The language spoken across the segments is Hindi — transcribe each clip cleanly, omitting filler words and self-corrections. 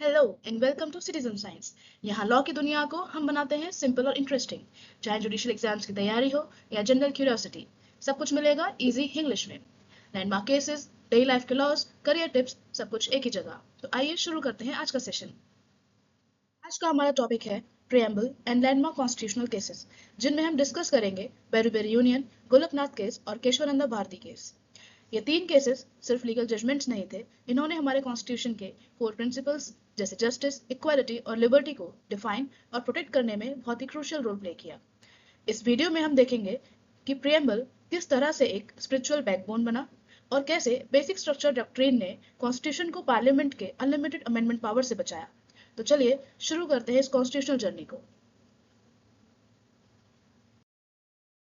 Hello and welcome to citizen science. यहाँ लॉ की दुनिया को हम बनाते हैं सिंपल और इंटरेस्टिंग। चाहे जुडिशियल एग्जाम्स की तैयारी हो या जनरल क्यूरियोसिटी, सब कुछ मिलेगा इजी इंग्लिश में। लैंडमार्क केसेस, डेली लाइफ के लॉज, करियर टिप्स, सब कुछ एक ही जगह। तो आइए शुरू करते हैं आज का सेशन। आज का हमारा टॉपिक है preamble and landmark constitutional cases, जिनमें हम डिस्कस करेंगे बेरूबेरी यूनियन, गोलकनाथ केस और केशवानंदा भारती केस। ये तीन केसेस सिर्फ लीगल जजमेंट्स नहीं थे, इन्होंने हमारे कॉन्स्टिट्यूशन के कोर प्रिंसिपल्स जैसे जस्टिस, इक्वालिटी और लिबर्टी को डिफाइन और प्रोटेक्ट करने में बहुत ही क्रूशियल रोल प्ले किया। इस वीडियो में हम देखेंगे कि प्रियम्बल किस तरह से एक स्पिरिचुअल बैकबोन बना और कैसे बेसिक स्ट्रक्चर डॉक्ट्रिन ने कॉन्स्टिट्यूशन को पार्लियामेंट के अनलिमिटेड अमेंडमेंट पावर से बचाया। तो चलिए शुरू करते हैं इस कॉन्स्टिट्यूशनल जर्नी को।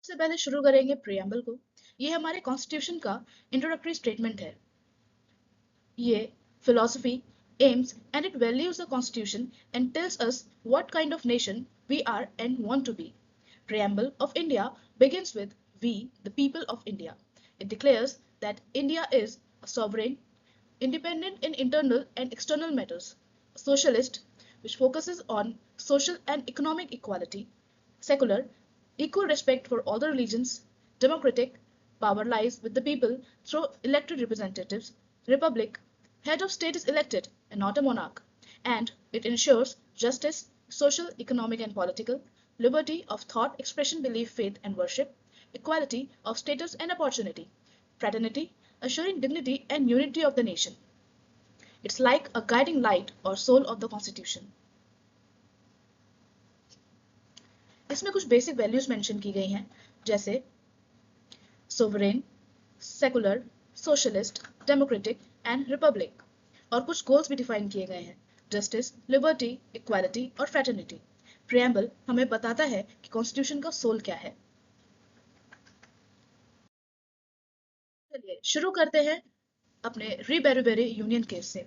सबसे पहले शुरू करेंगे प्रियम्बल को। ये हमारे कॉन्स्टिट्यूशन का इंट्रोडक्टरी स्टेटमेंट है। ये philosophy aims and it values the constitution and tells us what kind of nation we are and want to be. Preamble of India begins with we, the people of India. It declares that India is a sovereign, independent in internal and external matters, a socialist which focuses on social and economic equality, secular, equal respect for all the religions, democratic, power lies with the people through elected representatives, republic, head of state is elected and not a monarch, and it ensures justice, social, economic, and political, liberty of thought, expression, belief, faith, and worship, equality of status and opportunity, fraternity, assuring dignity and unity of the nation. It's like a guiding light or soul of the constitution. इसमें कुछ बेसिक वैल्यूज मेंशन की गई हैं, जैसे sovereign, secular, socialist, democratic and Republic. और कुछ गोल्स भी डिफाइन किए गए हैं, जस्टिस, लिबर्टी, इक्वालिटी और फ्रेटर्निटी। प्रियम्बल हमें बताता है कि कॉन्स्टिट्यूशन का सोल क्या है। चलिए शुरू करते हैं अपने री-बेरूबेरी यूनियन केस से।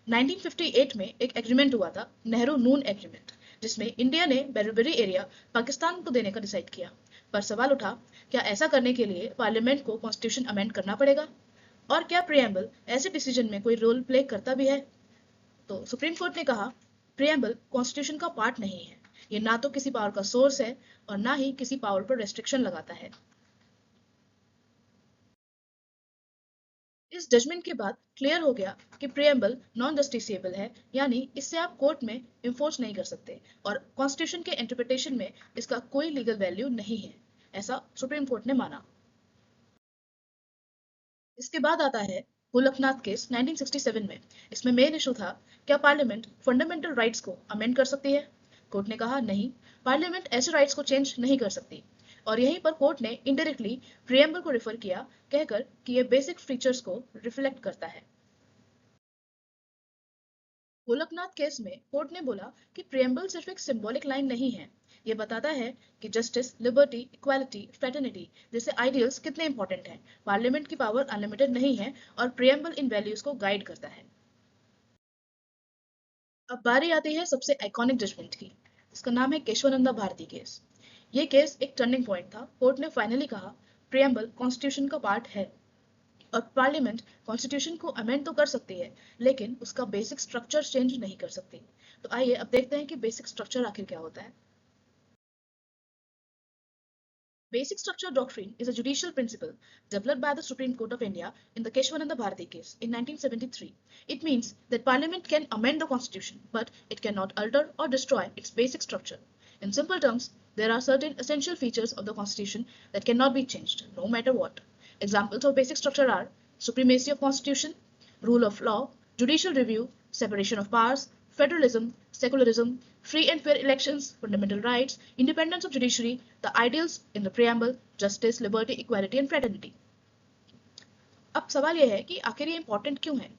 1958 में एक एग्रीमेंट हुआ था, नेहरू नून एग्रीमेंट, जिसमें इंडिया ने बेरूबेरी एरिया पाकिस्तान को देने का डिसाइड किया। पर सवाल उठा, क्या ऐसा करने के लिए पार्लियामेंट को कॉन्स्टिट्यूशन अमेंड करना पड़ेगा, और क्या प्रियम्बल ऐसे डिसीजन में कोई रोल प्ले करता भी है। तो सुप्रीम कोर्ट ने कहा, प्रियम्बल कॉन्स्टिट्यूशन का पार्ट नहीं है, ये ना तो किसी पावर का सोर्स है और ना ही किसी पावर पर रेस्ट्रिक्शन लगाता है। इस जजमेंट के बाद क्लियर हो गया कि प्रियम्बल नॉन जस्टिसिएबल है, यानी इससे आप कोर्ट में इन्फोर्स नहीं कर सकते और कॉन्स्टिट्यूशन के इंटरप्रिटेशन में इसका कोई लीगल वैल्यू नहीं है, ऐसा सुप्रीम कोर्ट ने माना। इसके बाद आता है गोलकनाथ केस 1967 में। इसमें मेन इशू था, क्या पार्लियामेंट फंडामेंटल राइट्स को अमेंड कर सकती है। कोर्ट ने कहा नहीं, पार्लियामेंट ऐसे राइट्स को चेंज नहीं कर सकती। और यहीं पर कोर्ट ने इनडायरेक्टली प्रियम्बल को रेफर किया, कहकर कि ये बेसिक फीचर्स को रिफ्लेक्ट करता है। गोलकनाथ केस में कोर्ट ने बोला कि प्रियम्बल सिर्फ एक सिंबॉलिक लाइन नहीं है, ये बताता है कि जस्टिस, लिबर्टी, इक्वालिटी, फ्रेटर्निटी जैसे आइडियल्स कितने इंपॉर्टेंट हैं। पार्लियामेंट की पावर अनलिमिटेड नहीं है और प्रियम्बल इन वैल्यूज को गाइड करता है। अब बारी आती है सबसे आइकॉनिक जजमेंट की, इसका नाम है केशवानंदा भारती केस। ये केस एक टर्निंग पॉइंट था। कोर्ट ने फाइनली कहा, प्रियम्बल कॉन्स्टिट्यूशन का पार्ट है और पार्लियामेंट कॉन्स्टिट्यूशन को अमेंड तो कर सकती है, लेकिन उसका बेसिक स्ट्रक्चर चेंज नहीं कर सकती। तो आइए अब देखते हैं कि बेसिक स्ट्रक्चर आखिर क्या होता है। Basic structure doctrine is a judicial principle developed by the Supreme Court of India in the Keshwananda Bharati case in 1973. It means that Parliament can amend the Constitution, but it cannot alter or destroy its basic structure. In simple terms, there are certain essential features of the Constitution that cannot be changed, no matter what. Examples of basic structure are supremacy of Constitution, rule of law, judicial review, separation of powers, federalism, secularism, free and fair elections, fundamental rights, independence of judiciary, the ideals in the preamble, justice, liberty, equality and fraternity. अब सवाल यह है कि आखिर ये इंपॉर्टेंट क्यों है।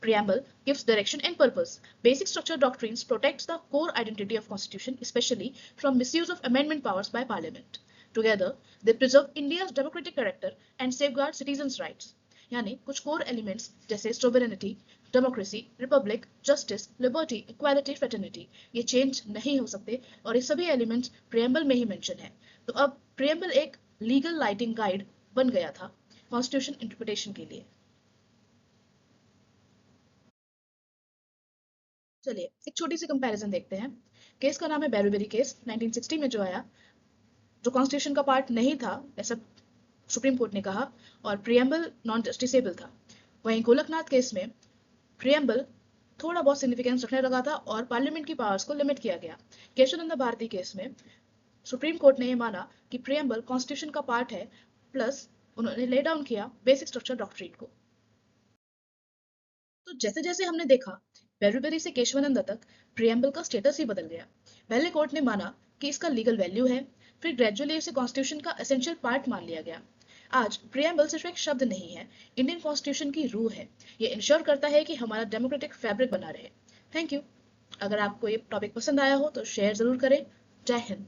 Preamble gives direction and purpose. Basic structure doctrines protects the core identity of Constitution, especially from misuse of amendment powers by Parliament. Together, they preserve India's democratic character and safeguard citizens' rights. यानी कुछ कोर एलिमेंट्स जैसे sovereignty, democracy, Republic, justice, liberty, equality, fraternity ये चेंज नहीं हो सकते और ये सभी एलिमेंट्स प्रियम्बल में ही मेंशन है। तो अब प्रियम्बल एक लीगल लाइटिंग गाइड बन गया था कॉन्स्टिट्यूशन इंटरप्रिटेशन के लिए। चलिए एक छोटी सी कंपैरिजन देखते हैं। केस का नाम है बेरीबेरी केस, 1960 में जो आया, जो कॉन्स्टिट्यूशन का पार्ट नहीं था ऐसा सुप्रीम कोर्ट ने कहा, और प्रियम्बल नॉन जस्टिसेबल था। वहीं गोलकनाथ केस में प्रियम्बल थोड़ा बहुत सिग्निफिकेंस रखने लगा था और पार्लियामेंट की पावर्स को लिमिट किया गया। केशवानंद भारती केस में सुप्रीम कोर्ट ने यह माना कि प्रियम्बल कॉन्स्टिट्यूशन का पार्ट है, प्लस उन्होंने ले डाउन किया बेसिक स्ट्रक्चर डॉक्ट्रिन को। तो जैसे जैसे हमने देखा, बेरीबेरी से केशवानंद तक प्रियम्बल का स्टेटस ही बदल गया। पहले कोर्ट ने माना कि इसका लीगल वैल्यू है, फिर ग्रेजुअली इसे कॉन्स्टिट्यूशन का एसेंशियल पार्ट मान लिया गया। आज प्रियम्बल सिर्फ एक शब्द नहीं है, इंडियन कॉन्स्टिट्यूशन की रूह है। ये इंश्योर करता है कि हमारा डेमोक्रेटिक फैब्रिक बना रहे। Thank you. अगर आपको ये टॉपिक पसंद आया हो तो शेयर जरूर करें। जय हिंद।